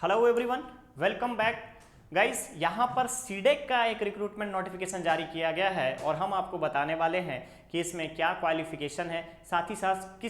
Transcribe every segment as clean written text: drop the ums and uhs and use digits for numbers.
Hello everyone, welcome back guys. यहाँ पर सीडेक का एक रिक्रूटमेंट नोटिफिकेशन जारी किया गया है और हम आपको बताने वाले हैं कि इसमें क्या क्वालिफिकेशन है, साथ ही साथ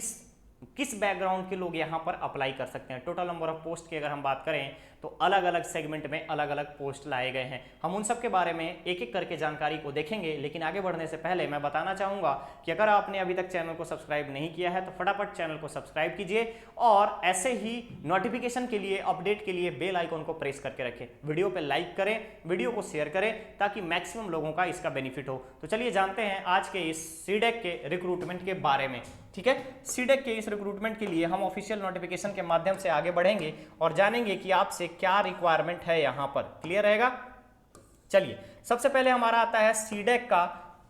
किस बैकग्राउंड के लोग यहाँ पर अप्लाई कर सकते हैं। टोटल नंबर ऑफ पोस्ट की अगर हम बात करें तो अलग अलग सेगमेंट में अलग अलग पोस्ट लाए गए हैं। हम उन सब के बारे में एक एक करके जानकारी को देखेंगे, लेकिन आगे बढ़ने से पहले मैं बताना चाहूँगा कि अगर आपने अभी तक चैनल को सब्सक्राइब नहीं किया है तो फटाफट चैनल को सब्सक्राइब कीजिए और ऐसे ही नोटिफिकेशन के लिए, अपडेट के लिए बेल आइकॉन को प्रेस करके रखें। वीडियो पर लाइक करें, वीडियो को शेयर करें ताकि मैक्सिमम लोगों का इसका बेनिफिट हो। तो चलिए जानते हैं आज के इस सीडेक के रिक्रूटमेंट के बारे में। ठीक है, सीडेक के इस रिक्रूटमेंट के लिए हम ऑफिशियल नोटिफिकेशन के माध्यम से आगे बढ़ेंगे और जानेंगे कि आपसे क्या रिक्वायरमेंट है यहाँ पर। क्लियर रहेगा? चलिए, सबसे पहले हमारा आता है सीडेक का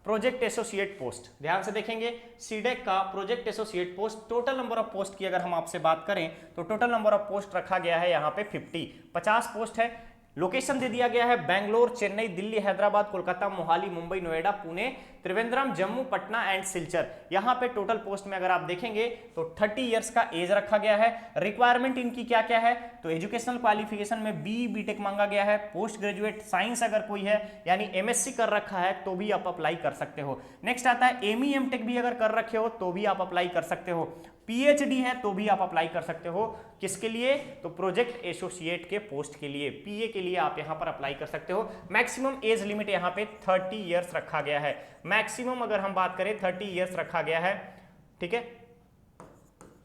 प्रोजेक्ट एसोसिएट पोस्ट। ध्यान से देखेंगे, सीडेक का project associate post. Total number of post की अगर हम आपसे बात करें तो टोटल नंबर ऑफ पोस्ट रखा गया है यहाँ पे 50 पोस्ट है। लोकेशन दे दिया गया है बेंगलोर, चेन्नई, दिल्ली, हैदराबाद, कोलकाता, मोहाली, मुंबई, नोएडा, पुणे, त्रिवेंद्रम, जम्मू, पटना एंड सिलचर। यहाँ पे टोटल पोस्ट में अगर आप देखेंगे तो 30 इयर्स का एज रखा गया है। रिक्वायरमेंट इनकी क्या क्या है तो एजुकेशनल क्वालिफिकेशन में बीई बीटेक मांगा गया है। पोस्ट ग्रेजुएट साइंस अगर कोई है यानी एमएससी कर रखा है तो भी आप अप्लाई कर सकते हो। नेक्स्ट आता है एमई एमटेक भी अगर कर रखे हो तो भी आप अप्लाई कर सकते हो। पीएचडी है तो भी आप अप्लाई कर सकते हो। किसके लिए? तो प्रोजेक्ट एसोसिएट के पोस्ट के लिए, पीए के लिए आप यहां पर अप्लाई कर सकते हो। मैक्सिमम एज लिमिट यहां पे 30 इयर्स रखा गया है। मैक्सिमम अगर हम बात करें 30 इयर्स रखा गया है। ठीक है,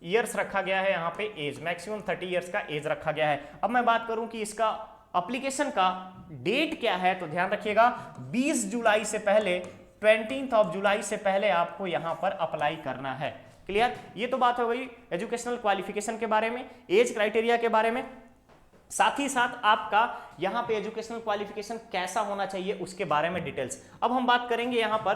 ईयर्स रखा गया है यहाँ पे एज, मैक्सिमम 30 इयर्स का एज रखा गया है। अब मैं बात करूं कि इसका एप्लीकेशन का डेट क्या है तो ध्यान रखिएगा 20 जुलाई से पहले, 20 जुलाई से पहले आपको यहां पर अप्लाई करना है। क्लियर? ये तो बात हो गई एजुकेशनल क्वालिफिकेशन के बारे में, एज क्राइटेरिया के बारे में। साथ ही साथ आपका यहां पे एजुकेशनल क्वालिफिकेशन कैसा होना चाहिए उसके बारे में डिटेल्स। अब हम बात करेंगे यहां पर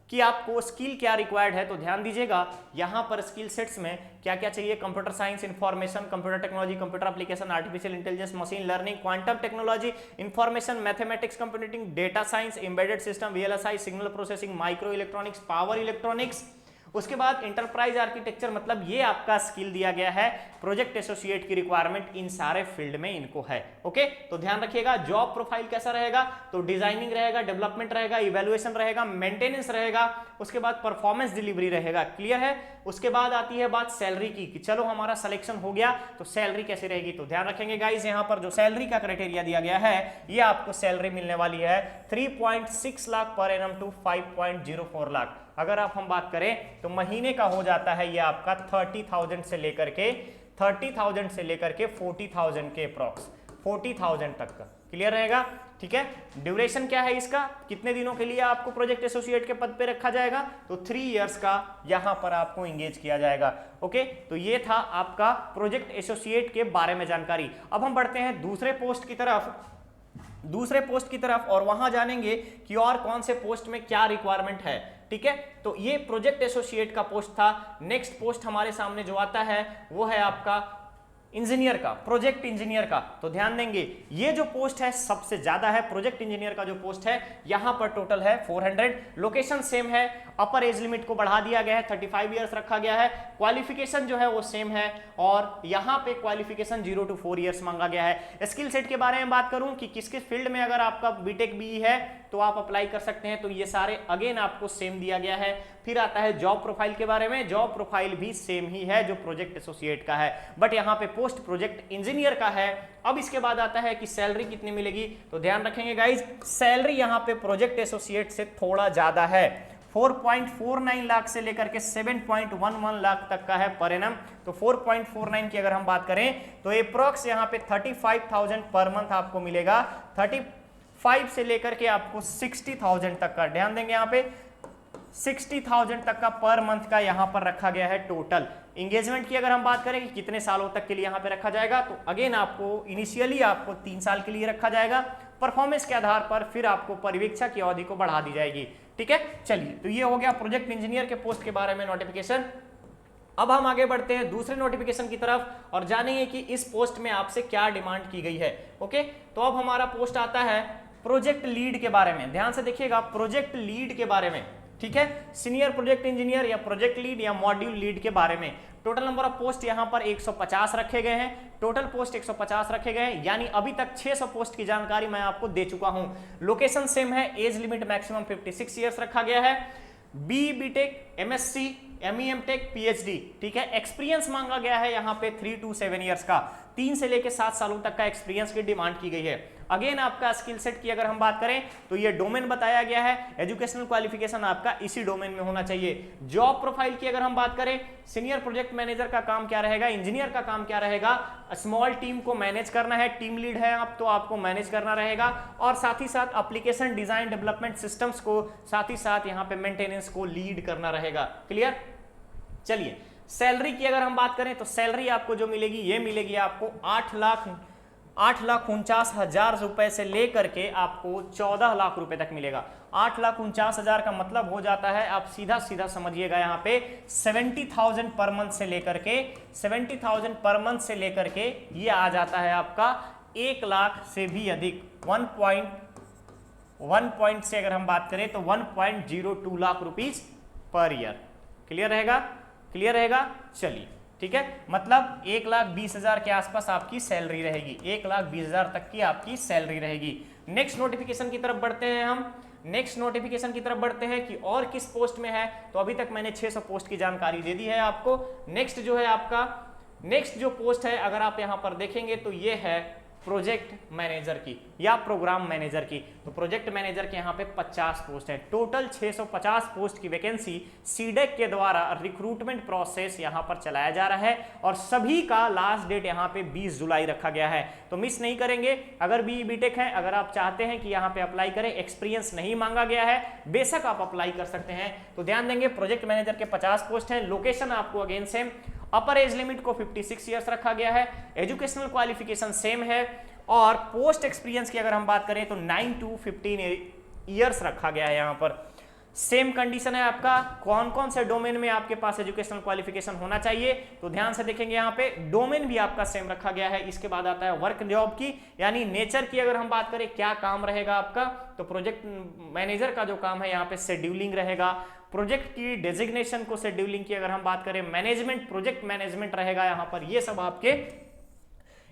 कि आपको स्किल क्या रिक्वायर्ड है तो ध्यान दीजिएगा यहां पर स्किल सेट्स में क्या क्या चाहिए। Computer science, information, computer technology, computer application, artificial intelligence, machine learning, quantum technology, information, mathematics, computing, data science, embedded system, VLSI, signal processing, micro electronics, power electronics. उसके बाद इंटरप्राइज आर्किटेक्चर, मतलब ये आपका skill दिया गया है। प्रोजेक्ट एसोसिएट की requirement in सारे फील्ड में इनको है। ओके, तो ध्यान रखिएगा जॉब प्रोफाइल कैसा रहेगा तो डिजाइनिंग रहेगा, डेवलपमेंट रहेगा, इवैल्यूएशन रहेगा, मेंटेनेंस रहेगा, उसके बाद परफॉर्मेंस डिलीवरी रहेगा। क्लियर है? उसके बाद आती है बात सैलरी की कि चलो हमारा सिलेक्शन हो गया तो सैलरी कैसे रहेगी तो ध्यान रखेंगे गाइस यहाँ पर जो सैलरी का क्राइटेरिया दिया गया है ये आपको सैलरी मिलने वाली है 3.6 lakh per annum to 5.04 lakh. अगर आप हम बात करें तो महीने का हो जाता है ये आपका 30,000 से लेकर के 40,000 के अप्रॉक्स 40,000 तक का। क्लियर रहेगा? ठीक है, ड्यूरेशन क्या है इसका, कितने दिनों के लिए आपको प्रोजेक्ट एसोसिएट के पद पे रखा जाएगा तो 3 इयर्स का यहां पर आपको एंगेज किया जाएगा। ओके, तो ये था आपका प्रोजेक्ट एसोसिएट के बारे में जानकारी। अब हम बढ़ते हैं दूसरे पोस्ट की तरफ और वहां जानेंगे कि और कौन से पोस्ट में क्या रिक्वायरमेंट है। ठीक है, तो ये प्रोजेक्ट एसोसिएट का पोस्ट था। नेक्स्ट पोस्ट हमारे सामने जो आता है वो है आपका इंजीनियर का, प्रोजेक्ट इंजीनियर का। तो ध्यान देंगे ये जो पोस्ट है सबसे ज्यादा है। प्रोजेक्ट इंजीनियर का जो पोस्ट है यहां पर टोटल है 400। लोकेशन सेम है, अपर एज लिमिट को बढ़ा दिया गया है, 35 इयर्स रखा गया है। क्वालिफिकेशन जो है वो सेम है और यहां पे क्वालिफिकेशन 0 to 4 इयर्स मांगा गया है। स्किल सेट के बारे में बात करूं कि किस किस फील्ड में अगर आपका बीटेक बीई है तो आप अप्लाई कर सकते हैं तो ये सारे अगेन आपको सेम दिया गया है। फिर आता है जॉब प्रोफाइल के बारे में, जॉब प्रोफाइल भी सेम ही है जो प्रोजेक्ट एसोसिएट का है, बट यहाँ पे पोस्ट प्रोजेक्ट इंजीनियर का है। अब इसके बाद आता है कि सैलरी कितनी मिलेगी तो ध्यान रखेंगे गाइज सैलरी यहाँ पे प्रोजेक्ट एसोसिएट से थोड़ा ज्यादा है। 4.49 लाख से लेकर के 7.11 लाख तक का है पर एनम। तो 4.49 की अगर हम बात करें तो अप्रॉक्स यहाँ पे 35,000 पर मंथ आपको मिलेगा। 35 से लेकर के आपको 60,000 तक का, ध्यान देंगे यहाँ पे 60,000 तक का पर मंथ का यहाँ पर रखा गया है टोटल। इंगेजमेंट की अगर हम बात करें कि कितने सालों तक के लिए यहाँ पे रखा जाएगा तो अगेन आपको इनिशियली आपको 3 साल के लिए रखा जाएगा। परफॉर्मेंस के आधार पर फिर आपको परिवीक्षा की अवधि को बढ़ा दी जाएगी। ठीक है, चलिए तो ये हो गया प्रोजेक्ट इंजीनियर के पोस्ट के बारे में नोटिफिकेशन। अब हम आगे बढ़ते हैं दूसरे नोटिफिकेशन की तरफ और जानेंगे कि इस पोस्ट में आपसे क्या डिमांड की गई है। ओके, तो अब हमारा पोस्ट आता है प्रोजेक्ट लीड के बारे में। ध्यान से देखिएगा प्रोजेक्ट लीड के बारे में। ठीक है, सीनियर प्रोजेक्ट इंजीनियर या प्रोजेक्ट लीड या मॉड्यूल लीड के बारे में। टोटल नंबर ऑफ पोस्ट यहां पर 150 रखे गए हैं, टोटल पोस्ट 150 रखे गए हैं, यानी अभी तक 600 पोस्ट की जानकारी मैं आपको दे चुका हूं। लोकेशन सेम है, एज लिमिट मैक्सिमम 56 ईयर्स रखा गया है, B BTech, MSc, ME tech, PhD, ठीक है। एक्सपीरियंस मांगा गया है यहाँ पे 3 to 7 ईयर्स का, 3 से लेकर 7 सालों तक का एक्सपीरियंस की डिमांड की गई है। अगेन आपका स्किल सेट की अगर हम बात करें तो ये डोमेन बताया गया है, एजुकेशनल क्वालिफिकेशन आपका इसी डोमेन में होना चाहिए। जॉब प्रोफाइल की अगर हम बात करें, सीनियर प्रोजेक्ट मैनेजर का काम क्या रहेगा, इंजीनियर का काम क्या रहेगा, स्मॉल टीम को मैनेज करना है, टीम लीड है आप तो आपको मैनेज करना रहेगा, और साथ ही साथ एप्लीकेशन डिजाइन डेवलपमेंट सिस्टम्स को, साथ ही साथ यहाँ पे मेंटेनेंस को लीड करना रहेगा। क्लियर। चलिए सैलरी की अगर हम बात करें तो सैलरी आपको जो मिलेगी ये मिलेगी आपको 8,49,000 रुपए से लेकर के आपको 14 लाख रुपए तक मिलेगा। 8,49,000 का मतलब हो जाता है, आप सीधा सीधा समझिएगा यहाँ पे 70,000 पर मंथ से लेकर के 70,000 पर मंथ से लेकर के ये आ जाता है आपका 1 लाख से भी अधिक 1 से अगर हम बात करें तो 1.02 lakh rupees per year. Clear रहेगा, क्लियर रहेगा। चलिए ठीक है, मतलब 1,20,000 के आसपास आपकी सैलरी रहेगी, 1,20,000 तक की आपकी सैलरी रहेगी। नेक्स्ट नोटिफिकेशन की तरफ बढ़ते हैं हम, नेक्स्ट नोटिफिकेशन की तरफ बढ़ते हैं कि और किस पोस्ट में है। तो अभी तक मैंने 600 पोस्ट की जानकारी दे दी है आपको। नेक्स्ट जो है आपका, नेक्स्ट जो पोस्ट है अगर आप यहां पर देखेंगे तो ये है प्रोजेक्ट मैनेजर की या प्रोग्राम मैनेजर की। तो प्रोजेक्ट मैनेजर के यहाँ पे 50 पोस्ट है, टोटल 650 पोस्ट की वैकेंसी सीडेक के द्वारा रिक्रूटमेंट प्रोसेस यहाँ पर चलाया जा रहा है, और सभी का लास्ट डेट यहाँ पे 20 जुलाई रखा गया है। तो मिस नहीं करेंगे। अगर बी बीटेक है, अगर आप चाहते हैं कि यहाँ पे अप्लाई करें, एक्सपीरियंस नहीं मांगा गया है, बेशक आप अप्लाई कर सकते हैं। तो ध्यान देंगे, प्रोजेक्ट मैनेजर के 50 पोस्ट है। लोकेशन आपको अगेन सेम, अपर एज लिमिट को 56 ईयर्स रखा गया है, एजुकेशनल क्वालिफिकेशन सेम है, और पोस्ट एक्सपीरियंस की अगर हम बात करें तो 9 to 15 ईयर्स रखा गया है। यहाँ पर सेम कंडीशन है आपका, कौन कौन से डोमेन में आपके पास एजुकेशनल क्वालिफिकेशन होना चाहिए। तो ध्यान से देखेंगे यहाँ पे डोमेन भी आपका सेम रखा गया है। इसके बाद आता है वर्क जॉब की, यानी नेचर की अगर हम बात करें क्या काम रहेगा आपका, तो प्रोजेक्ट मैनेजर का जो काम है यहाँ पे शेड्यूलिंग रहेगा। प्रोजेक्ट की डेजिग्नेशन को शेड्यूलिंग की अगर हम बात करें, मैनेजमेंट, प्रोजेक्ट मैनेजमेंट रहेगा यहाँ पर।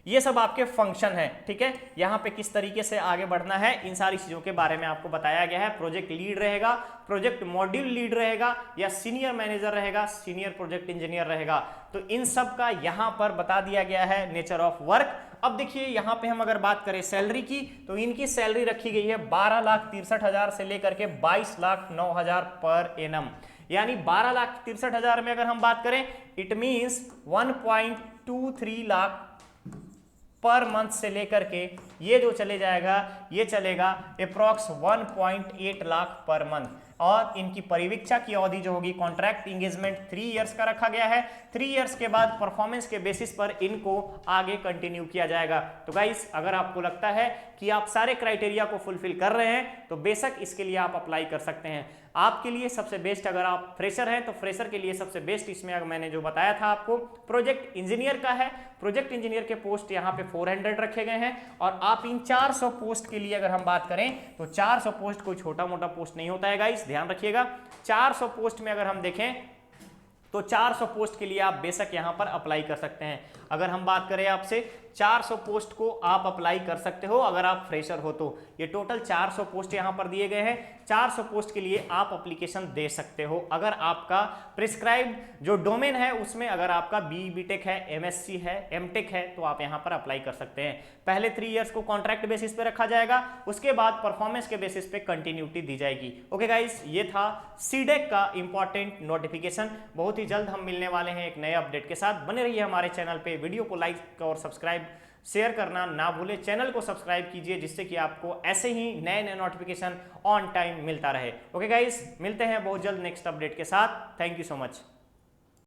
ये सब आपके फंक्शन है, ठीक है। यहाँ पे किस तरीके से आगे बढ़ना है इन सारी चीजों के बारे में आपको बताया गया है। प्रोजेक्ट लीड रहेगा, प्रोजेक्ट मॉड्यूल लीड रहेगा, या सीनियर मैनेजर रहेगा, सीनियर प्रोजेक्ट इंजीनियर रहेगा। तो इन सब का यहाँ पर बता दिया गया है नेचर ऑफ वर्क। अब देखिए यहाँ पे हम अगर बात करें सैलरी की, तो इनकी सैलरी रखी गई है 12,63,000 से लेकर के 22,09,000 पर एनम, यानी 12,63,000 में अगर हम बात करें, it means 1.23 lakh per month से लेकर के ये जो चले जाएगा, ये चलेगा अप्रॉक्स 1.8 लाख पर मंथ। और इनकी परिवीक्षा की अवधि जो होगी, कॉन्ट्रैक्ट इंगेजमेंट 3 इयर्स का रखा गया है। 3 इयर्स के बाद परफॉर्मेंस के बेसिस पर इनको आगे कंटिन्यू किया जाएगा। तो गाइस, अगर आपको लगता है कि आप सारे क्राइटेरिया को फुलफिल कर रहे हैं तो बेशक इसके लिए आप अप्लाई कर सकते हैं। आपके लिए सबसे बेस्ट, अगर आप फ्रेशर हैं तो फ्रेशर के लिए सबसे बेस्ट इसमें अगर मैंने जो बताया था आपको, प्रोजेक्ट इंजीनियर का है। प्रोजेक्ट इंजीनियर के पोस्ट यहाँ पे 400 रखे गए हैं, और आप इन 400 पोस्ट के लिए अगर हम बात करें तो 400 पोस्ट कोई छोटा मोटा पोस्ट नहीं होता है गाइस, ध्यान रखिएगा। 400 पोस्ट में अगर हम देखें तो 400 पोस्ट के लिए आप बेशक यहाँ पर अप्लाई कर सकते हैं। अगर हम बात करें आपसे, 400 पोस्ट को आप अप्लाई कर सकते हो अगर आप फ्रेशर हो तो। ये टोटल 400 पोस्ट यहाँ पर दिए गए हैं। 400 पोस्ट के लिए आप एप्लीकेशन दे सकते हो अगर आपका प्रिस्क्राइब जो डोमेन है उसमें अगर आपका बी बीटेक है, एमएससी है, एमटेक है, तो आप यहाँ पर अप्लाई कर सकते हैं। पहले 3 इयर्स को कॉन्ट्रैक्ट बेसिस पे रखा जाएगा, उसके बाद परफॉर्मेंस के बेसिस पे कंटिन्यूटी दी जाएगी। ओके गाइस, ये था सीडेक का इंपॉर्टेंट नोटिफिकेशन। बहुत ही जल्द हम मिलने वाले हैं एक नए अपडेट के साथ। बने रहिए हमारे चैनल पे, वीडियो को लाइक और सब्सक्राइब शेयर करना ना भूलें, चैनल को सब्सक्राइब कीजिए जिससे कि आपको ऐसे ही नए नए नोटिफिकेशन ऑन टाइम मिलता रहे। ओके गाइस, मिलते हैं बहुत जल्द नेक्स्ट अपडेट के साथ। Thank you so much.